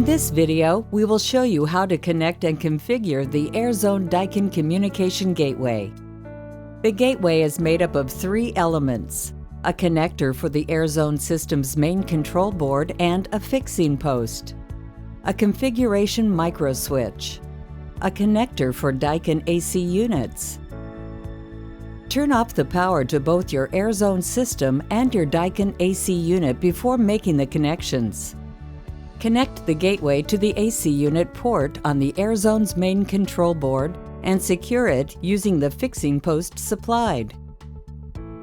In this video, we will show you how to connect and configure the Airzone-Daikin communication gateway. The gateway is made up of 3 elements: a connector for the Airzone system's main control board and a fixing post, a configuration microswitch, a connector for Daikin AC units. Turn off the power to both your Airzone system and your Daikin AC unit before making the connections. Connect the gateway to the AC unit port on the Airzone's main control board and secure it using the fixing post supplied.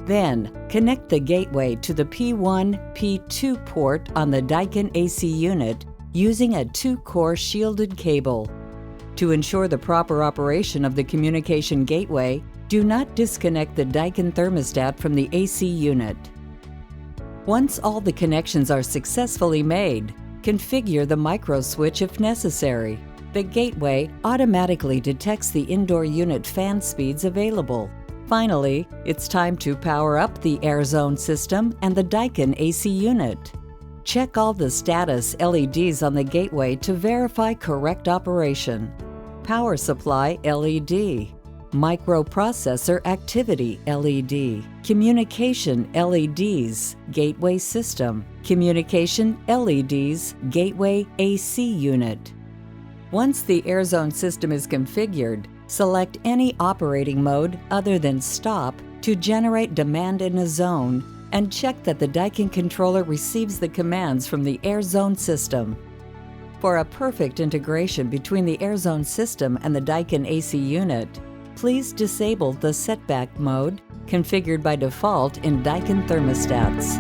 Then, connect the gateway to the P1, P2 port on the Daikin AC unit using a 2-core shielded cable. To ensure the proper operation of the communication gateway, do not disconnect the Daikin thermostat from the AC unit. Once all the connections are successfully made, configure the microswitch if necessary. The gateway automatically detects the indoor unit fan speeds available. Finally, it's time to power up the Airzone system and the Daikin AC unit. Check all the status LEDs on the gateway to verify correct operation. Power supply LED, microprocessor activity LED, communication LEDs, gateway system, communication LEDs, gateway AC unit. Once the Airzone system is configured, select any operating mode other than stop to generate demand in a zone and check that the Daikin controller receives the commands from the Airzone system. For a perfect integration between the Airzone system and the Daikin AC unit, please disable the setback mode configured by default in Daikin thermostats.